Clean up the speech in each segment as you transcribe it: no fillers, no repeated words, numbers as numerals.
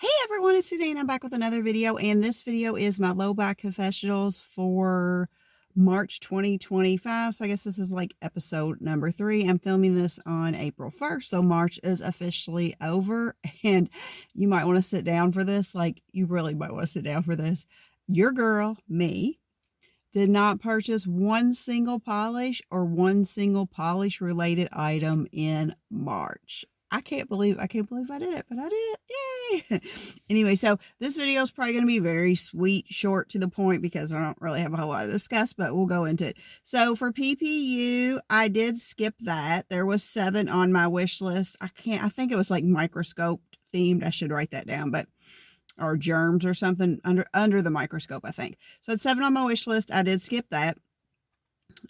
Hey everyone, it's Suzanne. I'm back with another video, and this video is my Lowbuy Confessionals for March 2025. So I guess this is like episode number 3. I'm filming this on April 1st, so March is officially over, and you might want to sit down for this. Like, you really might want to sit down for this. Your girl, me, did not purchase one single polish or one single polish related item in March. I can't believe I did it, but I did it. Yay! Anyway, so this video is probably going to be very sweet, short, to the point, because I don't really have a whole lot to discuss, but we'll go into it. So for PPU, I did skip that. There was 7 on my wish list. I think it was like microscope themed. I should write that down, but or germs or something under the microscope, I think. So it's 7 on my wish list. I did skip that.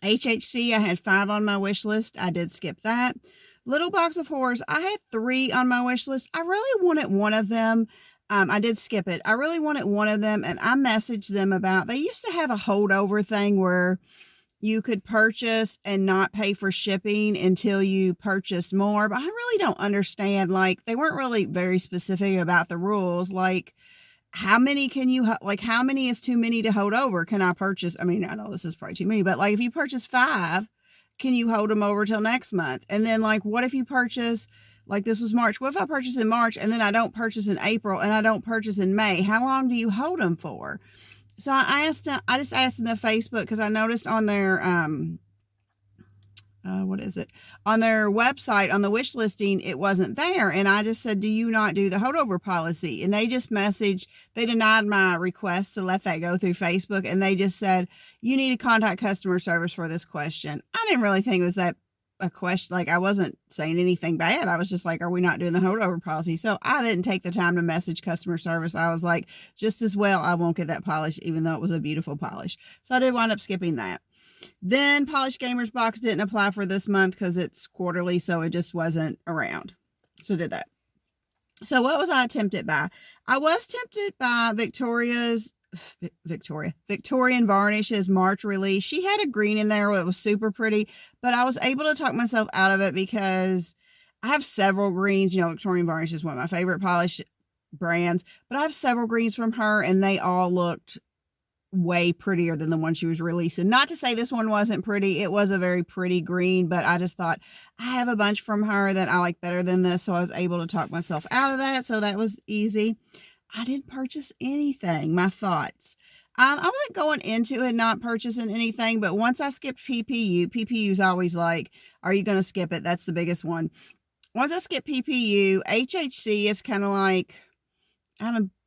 HHC, I had 5 on my wish list. I did skip that. Little Box of Horrors, I had 3 on my wish list. I really wanted one of them. I did skip it. I really wanted one of them, and I messaged them about, they used to have a holdover thing where you could purchase and not pay for shipping until you purchase more, but I really don't understand. Like, they weren't really very specific about the rules. Like, how many can you, like, how many is too many to hold over? Can I purchase? I mean, I know this is probably too many, but like, if you purchase 5, can you hold them over till next month? And then, like, what if you purchase, like, this was March. What if I purchase in March and then I don't purchase in April and I don't purchase in May? How long do you hold them for? So I just asked in the Facebook, because I noticed on their, on their website, on the wish listing, it wasn't there. And I just said, do you not do the holdover policy? And they just messaged, they denied my request to let that go through Facebook. And they just said, you need to contact customer service for this question. I didn't really think it was that a question. Like, I wasn't saying anything bad. I was just like, are we not doing the holdover policy? So I didn't take the time to message customer service. I was like, just as well, I won't get that polish, even though it was a beautiful polish. So I did wind up skipping that. Then Polish Gamers box didn't apply for this month because it's quarterly, so it just wasn't around. So did that. So what was I tempted by? I was tempted by Victorian Varnish's March release. She had a green in there. It was super pretty, but I was able to talk myself out of it because I have several greens. You know, Victorian Varnish is one of my favorite polish brands, but I have several greens from her, and they all looked way prettier than the one she was releasing. Not to say this one wasn't pretty. It was a very pretty green, but I just thought, I have a bunch from her that I like better than this, so I was able to talk myself out of that, so that was easy. I didn't purchase anything. My thoughts. I wasn't going into it not purchasing anything, but once I skipped PPU's always like, are you going to skip it? That's the biggest one. Once I skip PPU, HHC is kind of like,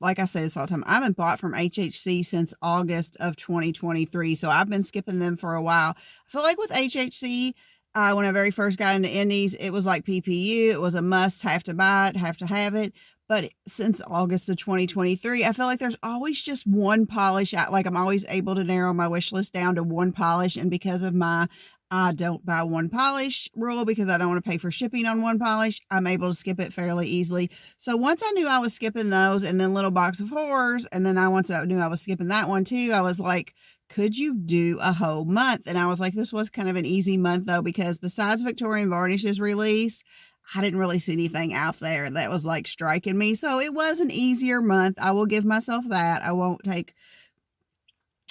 like I say this all the time, I haven't bought from HHC since August of 2023, so I've been skipping them for a while. I feel like with HHC, when I very first got into indies, it was like PPU. It was a must, have to buy it, have to have it. But since August of 2023, I feel like there's always just one polish. Like, I'm always able to narrow my wish list down to one polish. And because of my I don't buy one polish rule, because I don't want to pay for shipping on one polish, I'm able to skip it fairly easily. So once I knew I was skipping those, and then Little Box of Horrors, and then once I knew I was skipping that one too, I was like, could you do a whole month? And I was like, this was kind of an easy month though, because besides Victorian Varnish's release, I didn't really see anything out there that was like striking me. So it was an easier month. I will give myself that. I won't take,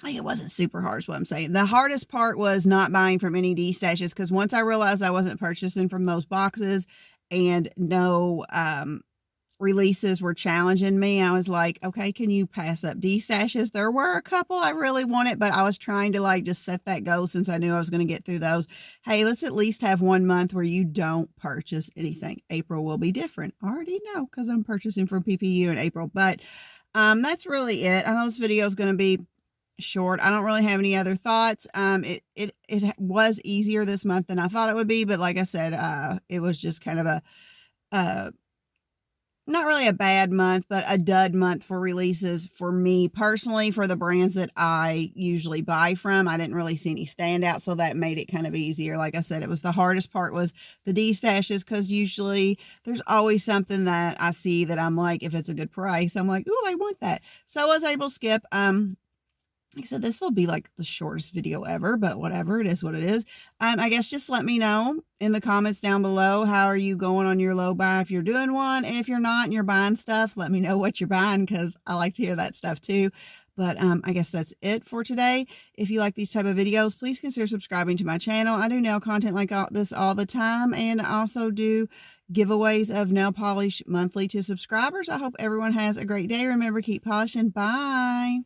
like, it wasn't super hard is what I'm saying. The hardest part was not buying from any D-stashes, because once I realized I wasn't purchasing from those boxes and no releases were challenging me, I was like, okay, can you pass up D-stashes? There were a couple I really wanted, but I was trying to like just set that goal since I knew I was going to get through those. Hey, let's at least have one month where you don't purchase anything. April will be different. I already know, because I'm purchasing from PPU in April, but that's really it. I know this video is going to be short. I don't really have any other thoughts. It was easier this month than I thought it would be, but like I said, it was just kind of a not really a bad month, but a dud month for releases for me personally. For the brands that I usually buy from, I didn't really see any standouts, so that made it kind of easier. Like I said, it was the hardest part was the D-stashes, because usually there's always something that I see that I'm like, if it's a good price, I'm like, ooh, I want that. So I was able to skip. Like I said, this will be like the shortest video ever, but whatever, it is what it is. I guess just let me know in the comments down below, how are you going on your low buy if you're doing one. And if you're not and you're buying stuff, let me know what you're buying, because I like to hear that stuff too. But I guess that's it for today. If you like these type of videos, please consider subscribing to my channel. I do nail content like this all the time, and I also do giveaways of nail polish monthly to subscribers. I hope everyone has a great day. Remember, keep polishing. Bye.